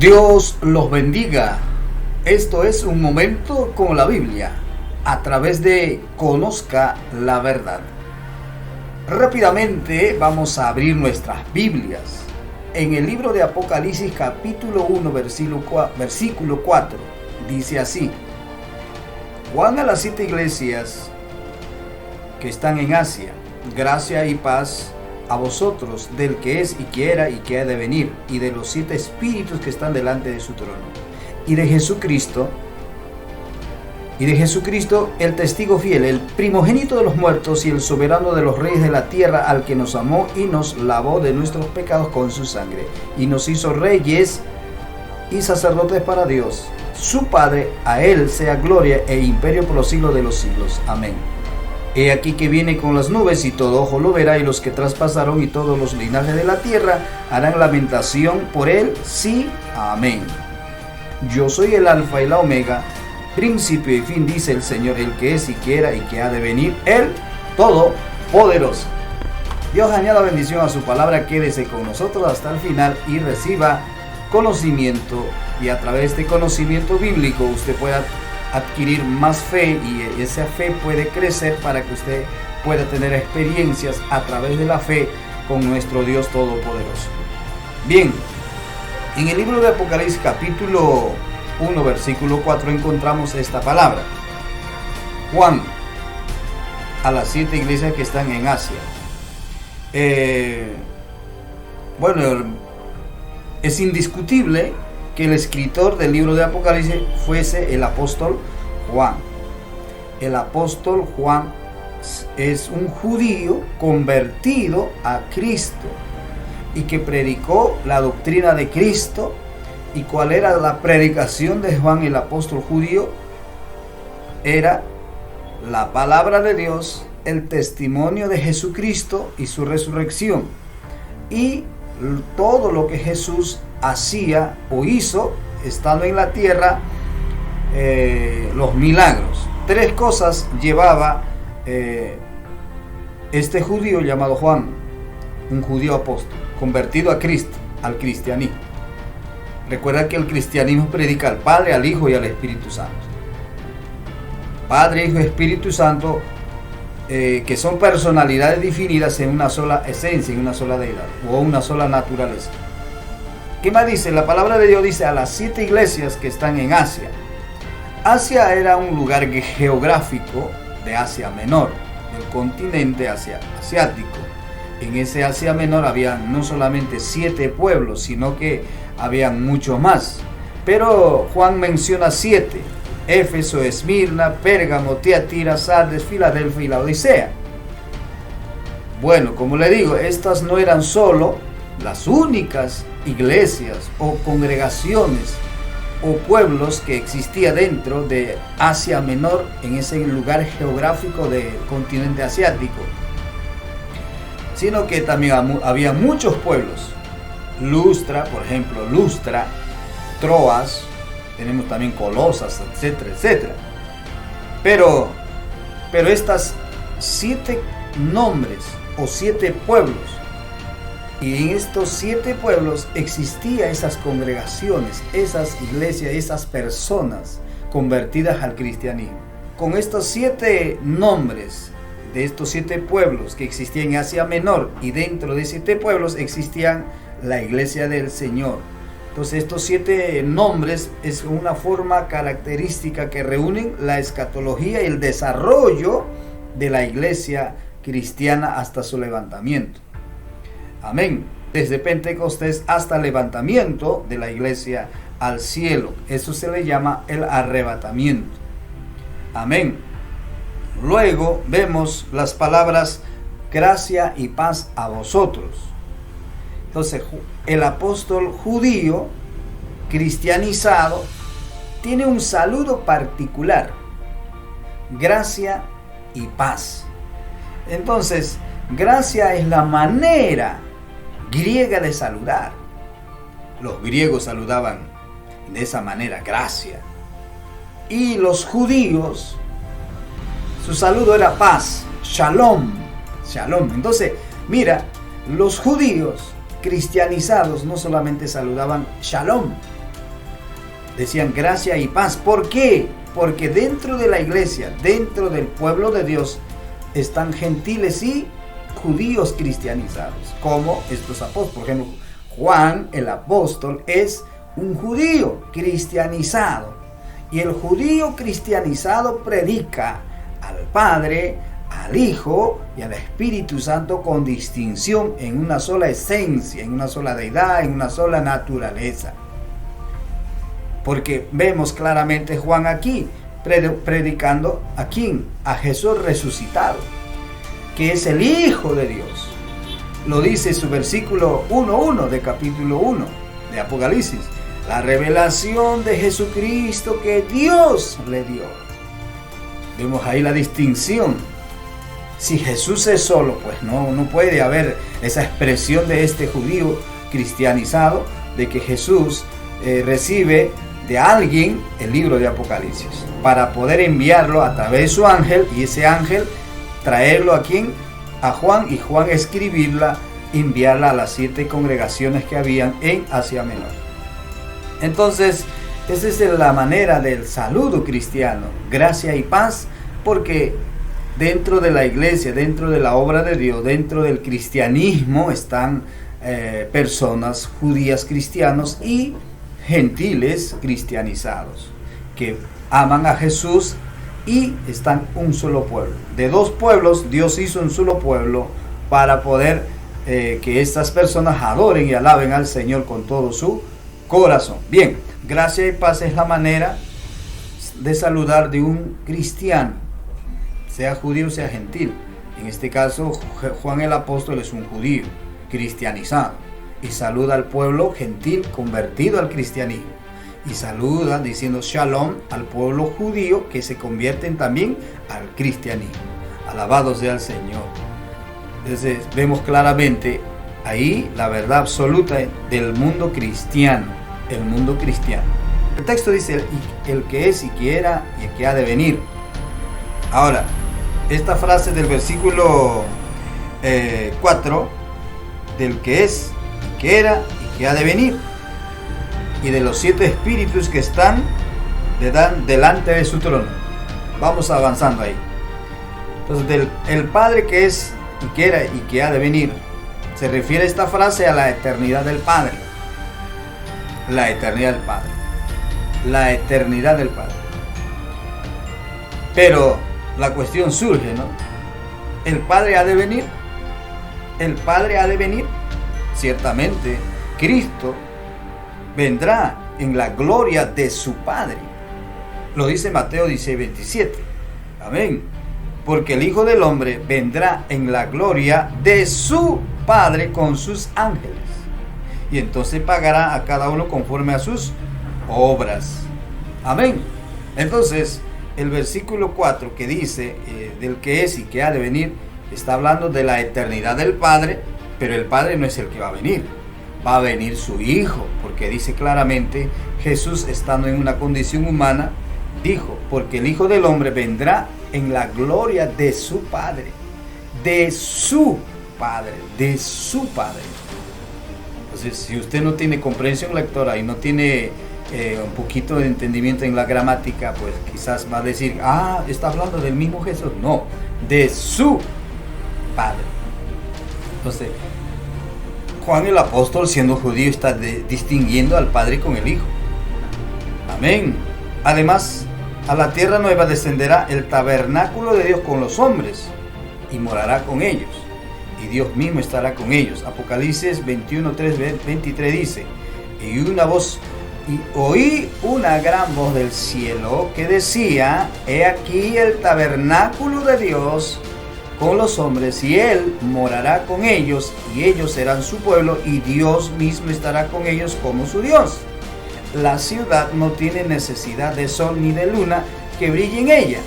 Dios los bendiga. Esto es un momento con la Biblia, a través de Conozca la Verdad. Rápidamente vamos a abrir nuestras Biblias en el libro de Apocalipsis capítulo 1 versículo 4. Dice así: Juan a las 7 iglesias que están en Asia, gracia y paz a vosotros, del que es y que era y que ha de venir, y de los 7 espíritus que están delante de su trono, y de Jesucristo, el testigo fiel, el primogénito de los muertos y el soberano de los reyes de la tierra, al que nos amó y nos lavó de nuestros pecados con su sangre, y nos hizo reyes y sacerdotes para Dios, su Padre. A él sea gloria e imperio por los siglos de los siglos. Amén. He aquí que viene con las nubes, y todo ojo lo verá, y los que traspasaron y todos los linajes de la tierra harán lamentación por él. Sí, amén. Yo soy el alfa y la omega, principio y fin, dice el Señor, el que es y que era y que ha de venir, el Todopoderoso. Dios añada bendición a su palabra. Quédese con nosotros hasta el final y reciba conocimiento, y a través de conocimiento bíblico usted pueda adquirir más fe, y esa fe puede crecer para que usted pueda tener experiencias a través de la fe con nuestro Dios Todopoderoso. Bien, en el libro de Apocalipsis capítulo 1 versículo 4 encontramos esta palabra: Juan a las 7 iglesias que están en Asia. Es indiscutible que el escritor del libro de Apocalipsis fuese el apóstol Juan. El apóstol Juan es un judío convertido a Cristo y que predicó la doctrina de Cristo. ¿Y cuál era la predicación de Juan, el apóstol judío? Era la palabra de Dios, el testimonio de Jesucristo y su resurrección, y todo lo que Jesús hacía o hizo estando en la tierra, los milagros. 3 cosas llevaba este judío llamado Juan, un judío apóstol, convertido a Cristo, al cristianismo. Recuerda que el cristianismo predica al Padre, al Hijo y al Espíritu Santo. Padre, Hijo y Espíritu Santo, que son personalidades definidas en una sola esencia, en una sola deidad o una sola naturaleza. ¿Qué más dice? La palabra de Dios dice a las 7 iglesias que están en Asia. Asia era un lugar geográfico de Asia Menor, del continente asiático. En ese Asia Menor había no solamente 7 pueblos, sino que habían muchos más. Pero Juan menciona 7: Éfeso, Esmirna, Pérgamo, Tiatira, Sardes, Filadelfia y la Odisea. Bueno, como le digo, estas no eran solo las únicas iglesias o congregaciones o pueblos que existía dentro de Asia Menor, en ese lugar geográfico del continente asiático, sino que también había muchos pueblos. Lustra, por ejemplo, Troas, tenemos también Colosas, etcétera, etcétera. Pero estas 7 nombres o 7 pueblos, y en estos 7 pueblos existían esas congregaciones, esas iglesias, esas personas convertidas al cristianismo. Con estos 7 nombres de estos 7 pueblos que existían en Asia Menor, y dentro de 7 pueblos existían la iglesia del Señor. Entonces estos 7 nombres es una forma característica que reúnen la escatología y el desarrollo de la iglesia cristiana hasta su levantamiento. Amén. Desde Pentecostés hasta el levantamiento de la iglesia al cielo. Eso se le llama el arrebatamiento. Amén. Luego vemos las palabras gracia y paz a vosotros. Entonces, el apóstol judío cristianizado tiene un saludo particular: gracia y paz. Entonces, gracia es la manera griega de saludar. Los griegos saludaban de esa manera, gracia. Y los judíos, su saludo era paz, shalom. Entonces, mira, los judíos cristianizados no solamente saludaban shalom, decían gracia y paz. ¿Por qué? Porque dentro de la iglesia, dentro del pueblo de Dios, están gentiles y judíos cristianizados, como estos apóstoles. Por ejemplo, Juan el apóstol es un judío cristianizado, y el judío cristianizado predica al Padre, al Hijo y al Espíritu Santo con distinción, en una sola esencia, en una sola deidad, en una sola naturaleza. Porque vemos claramente Juan aquí predicando a quién, a Jesús resucitado, que es el Hijo de Dios. Lo dice su versículo 1:1 de capítulo 1 de Apocalipsis. La revelación de Jesucristo que Dios le dio. Vemos ahí la distinción. Si Jesús es solo, pues no puede haber esa expresión de este judío cristianizado de que Jesús recibe de alguien el libro de Apocalipsis para poder enviarlo a través de su ángel, y ese ángel traerlo a quién, a Juan, y Juan escribirla, enviarla a las 7 congregaciones que habían en Asia Menor. Entonces, esa es la manera del saludo cristiano, gracia y paz, porque dentro de la iglesia, dentro de la obra de Dios, dentro del cristianismo están personas judías cristianos y gentiles cristianizados que aman a Jesús y están un solo pueblo. De dos pueblos Dios hizo un solo pueblo para poder que estas personas adoren y alaben al Señor con todo su corazón. Bien, gracia y paz es la manera de saludar de un cristiano, sea judío, sea gentil. En este caso, Juan el apóstol es un judío cristianizado y saluda al pueblo gentil convertido al cristianismo, y saluda diciendo shalom al pueblo judío que se convierten también al cristianismo. Alabado sea el Señor. Entonces vemos claramente ahí la verdad absoluta del mundo cristiano. El mundo cristiano. El texto dice el que es y que era y el que ha de venir. Ahora, esta frase del versículo 4, del que es y que era y que ha de venir, y de los 7 espíritus que están delante de su trono. Vamos avanzando ahí. Entonces, el Padre que es y que era y que ha de venir, se refiere esta frase a la eternidad del Padre. La eternidad del Padre. La eternidad del Padre. Pero la cuestión surge, ¿no? ¿El Padre ha de venir? ¿El Padre ha de venir? Ciertamente, Cristo vendrá en la gloria de su Padre. Lo dice Mateo 16:27. Amén. Porque el Hijo del Hombre vendrá en la gloria de su Padre con sus ángeles. Y entonces pagará a cada uno conforme a sus obras. Amén. Entonces, el versículo 4 que dice del que es y que ha de venir, está hablando de la eternidad del Padre, pero el Padre no es el que va a venir. Va a venir su Hijo, porque dice claramente, Jesús estando en una condición humana, dijo, porque el Hijo del Hombre vendrá en la gloria de su Padre. De su Padre. De su Padre. Entonces, si usted no tiene comprensión lectora y no tiene un poquito de entendimiento en la gramática, pues quizás va a decir, está hablando del mismo Jesús. No, de su Padre. Entonces, Juan el apóstol, siendo judío, está distinguiendo al Padre con el Hijo. Amén. Además, a la tierra nueva descenderá el tabernáculo de Dios con los hombres y morará con ellos. Y Dios mismo estará con ellos. Apocalipsis 21:23 dice, y oí una gran voz del cielo que decía, he aquí el tabernáculo de Dios con los hombres, y Él morará con ellos, y ellos serán su pueblo, y Dios mismo estará con ellos como su Dios. La ciudad no tiene necesidad de sol ni de luna que brille en ella,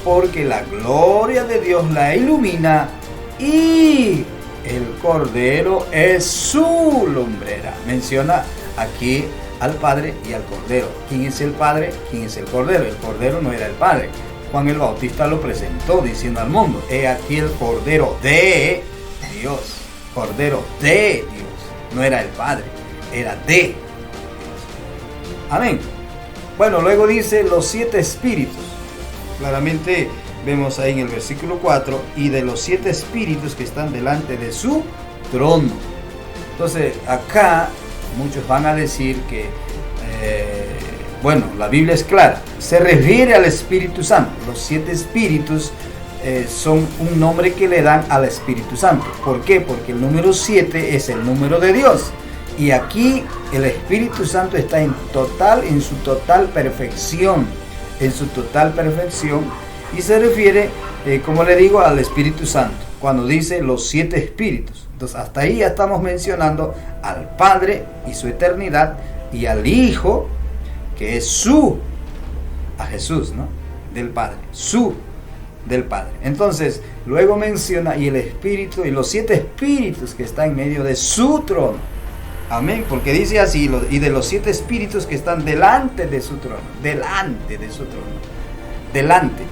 porque la gloria de Dios la ilumina, y el Cordero es su lumbrera. Menciona aquí al Padre y al Cordero. ¿Quién es el Padre? ¿Quién es el Cordero? El Cordero no era el Padre. Juan el Bautista lo presentó diciendo al mundo, he aquí el Cordero de Dios. Cordero de Dios. No era el Padre, era de Dios. Amén. Bueno, luego dice los 7 espíritus. Claramente vemos ahí en el versículo 4, y de los 7 espíritus que están delante de su trono. Entonces acá muchos van a decir que, bueno, la Biblia es clara, se refiere al Espíritu Santo. Los 7 espíritus son un nombre que le dan al Espíritu Santo. ¿Por qué? Porque el número 7 es el número de Dios. Y aquí el Espíritu Santo está en su total perfección. En su total perfección. Y se refiere, como le digo, al Espíritu Santo. Cuando dice los 7 espíritus. Entonces hasta ahí ya estamos mencionando al Padre y su eternidad. Y al Hijo, que es a Jesús, ¿no? Del Padre. Del Padre. Entonces, luego menciona y el Espíritu y los 7 espíritus que están en medio de su trono. Amén, porque dice así, y de los 7 espíritus que están delante de su trono. Delante de su trono. Delante.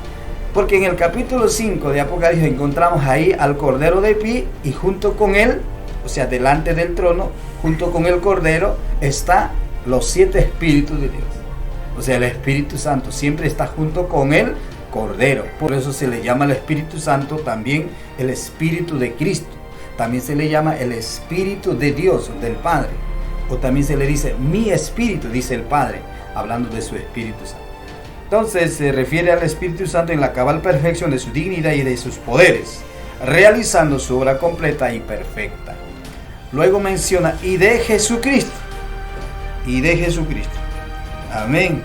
Porque en el capítulo 5 de Apocalipsis encontramos ahí al Cordero de pie, y junto con él, o sea, delante del trono, junto con el Cordero, está los 7 espíritus de Dios. O sea, el Espíritu Santo siempre está junto con el Cordero. Por eso se le llama al Espíritu Santo también el Espíritu de Cristo. También se le llama el Espíritu de Dios, del Padre. O también se le dice mi Espíritu, dice el Padre, hablando de su Espíritu Santo. Entonces se refiere al Espíritu Santo en la cabal perfección de su dignidad y de sus poderes, realizando su obra completa y perfecta. Luego menciona y de Jesucristo. Y de Jesucristo. Amén.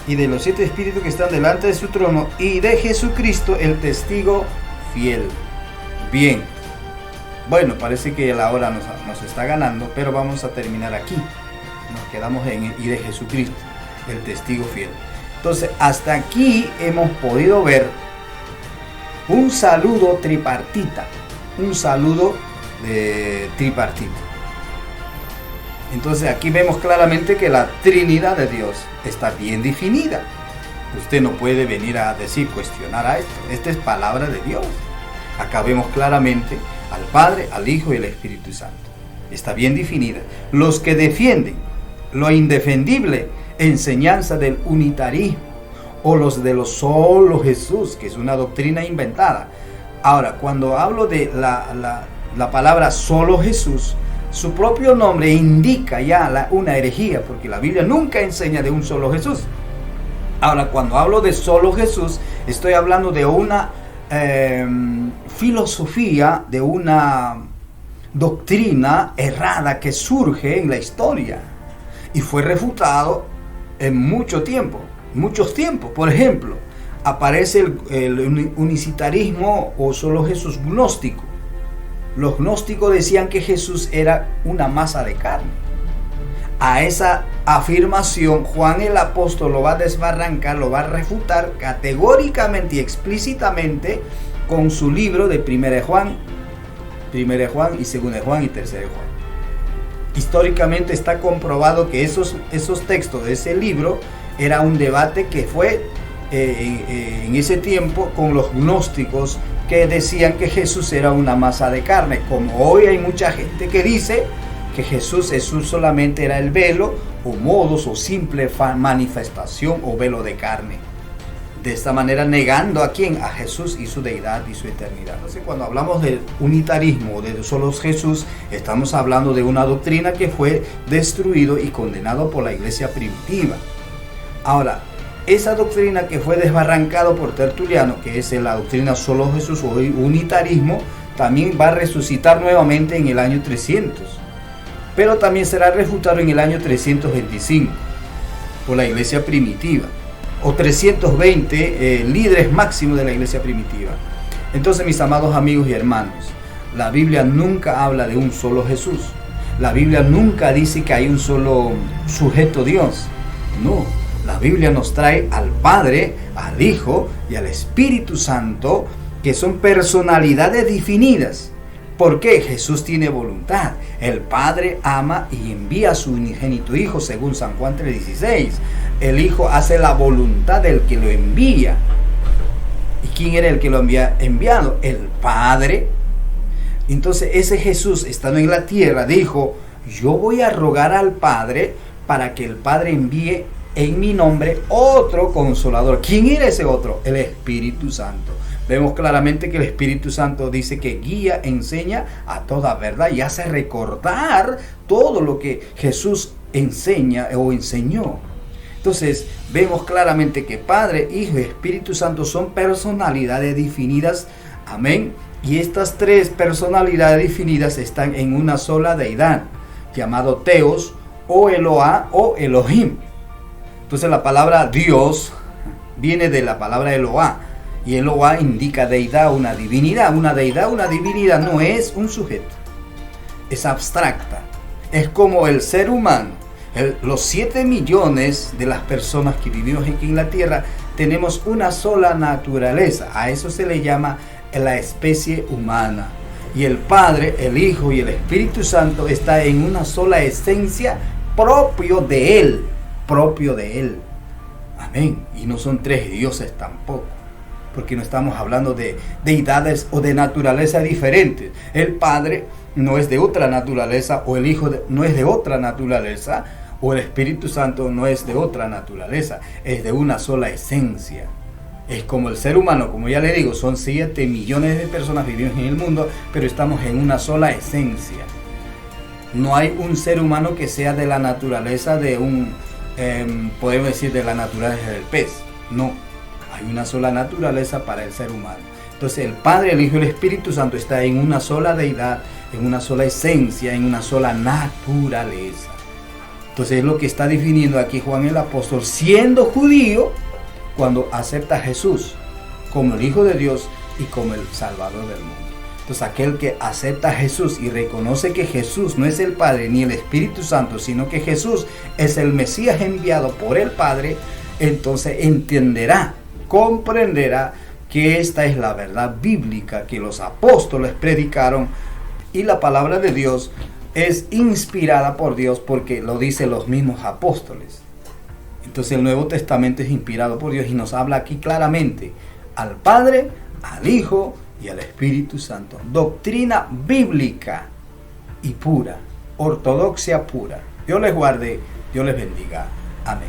Y de los 7 espíritus que están delante de su trono, y de Jesucristo, el testigo fiel. Bien. Bueno, parece que la hora nos está ganando, pero vamos a terminar aquí. Nos quedamos en y de Jesucristo, el testigo fiel. Entonces, hasta aquí hemos podido ver un saludo tripartita. Un saludo tripartita. Entonces aquí vemos claramente que la Trinidad de Dios está bien definida. Usted no puede venir a cuestionar a esto. Esta es palabra de Dios. Acá vemos claramente al Padre, al Hijo y al Espíritu Santo. Está bien definida. Los que defienden lo indefendible, enseñanza del unitarismo, o los de los solo Jesús, que es una doctrina inventada. Ahora, cuando hablo de la palabra solo Jesús, su propio nombre indica ya una herejía, porque la Biblia nunca enseña de un solo Jesús. Ahora, cuando hablo de solo Jesús, estoy hablando de una filosofía, de una doctrina errada que surge en la historia y fue refutado en muchos tiempos. Por ejemplo, aparece el unicitarismo o solo Jesús gnóstico. Los gnósticos decían que Jesús era una masa de carne. A esa afirmación Juan el apóstol lo va a desbarrancar, lo va a refutar categóricamente y explícitamente con su libro de 1 Juan y 2 Juan y 3 Juan. Históricamente está comprobado que esos textos de ese libro era un debate que fue en ese tiempo con los gnósticos, que decían que Jesús era una masa de carne, como hoy hay mucha gente que dice que Jesús solamente era el velo o modos o simple manifestación o velo de carne. De esta manera negando a quién, a Jesús y su deidad y su eternidad. Entonces, cuando hablamos del unitarismo o de solo Jesús, estamos hablando de una doctrina que fue destruido y condenado por la iglesia primitiva. Ahora, esa doctrina que fue desbarrancado por Tertuliano, que es la doctrina solo Jesús o unitarismo, también va a resucitar nuevamente en el año 300, pero también será refutado en el año 325 por la iglesia primitiva, o 320 líderes máximos de la iglesia primitiva. Entonces, mis amados amigos y hermanos, la Biblia nunca habla de un solo Jesús. La Biblia nunca dice que hay un solo sujeto Dios. No. La Biblia nos trae al Padre, al Hijo y al Espíritu Santo, que son personalidades definidas. ¿Por qué? Jesús tiene voluntad. El Padre ama y envía a su unigénito Hijo, según San Juan 3:16. El Hijo hace la voluntad del que lo envía. ¿Y quién era el que lo había enviado? El Padre. Entonces ese Jesús, estando en la tierra, dijo: yo voy a rogar al Padre para que el Padre envíe en mi nombre otro consolador. ¿Quién era ese otro? El Espíritu Santo. Vemos claramente que el Espíritu Santo dice que guía, enseña a toda verdad y hace recordar todo lo que Jesús enseña o enseñó. Entonces vemos claramente que Padre, Hijo y Espíritu Santo son personalidades definidas. Amén. Y estas tres personalidades definidas están en una sola deidad, llamado Teos o Eloah o Elohim. Entonces la palabra Dios viene de la palabra Eloah. Y Eloah indica deidad, una divinidad. Una deidad, una divinidad no es un sujeto. Es abstracta. Es como el ser humano. Los 7 millones de las personas que vivimos aquí en la tierra tenemos una sola naturaleza. A eso se le llama la especie humana. Y el Padre, el Hijo y el Espíritu Santo está en una sola esencia propio de Él. Propio de Él. Amén. Y no son 3 dioses tampoco. Porque no estamos hablando de deidades o de naturaleza diferentes. El Padre no es de otra naturaleza, o el Hijo no es de otra naturaleza, o el Espíritu Santo no es de otra naturaleza. Es de una sola esencia. Es como el ser humano, como ya le digo, son 7 millones de personas viviendo en el mundo, pero estamos en una sola esencia. No hay un ser humano que sea de la naturaleza de podemos decir de la naturaleza del pez. No, hay una sola naturaleza para el ser humano. Entonces el Padre, el Hijo y el Espíritu Santo está en una sola deidad, en una sola esencia, en una sola naturaleza. Entonces es lo que está definiendo aquí Juan el Apóstol, siendo judío, cuando acepta a Jesús como el Hijo de Dios y como el Salvador del mundo. Entonces aquel que acepta a Jesús y reconoce que Jesús no es el Padre ni el Espíritu Santo, sino que Jesús es el Mesías enviado por el Padre, entonces entenderá, comprenderá que esta es la verdad bíblica que los apóstoles predicaron, y la palabra de Dios es inspirada por Dios porque lo dicen los mismos apóstoles. Entonces el Nuevo Testamento es inspirado por Dios y nos habla aquí claramente al Padre, al Hijo y al Espíritu Santo. Doctrina bíblica y pura, ortodoxia pura. Dios les guarde, Dios les bendiga. Amén.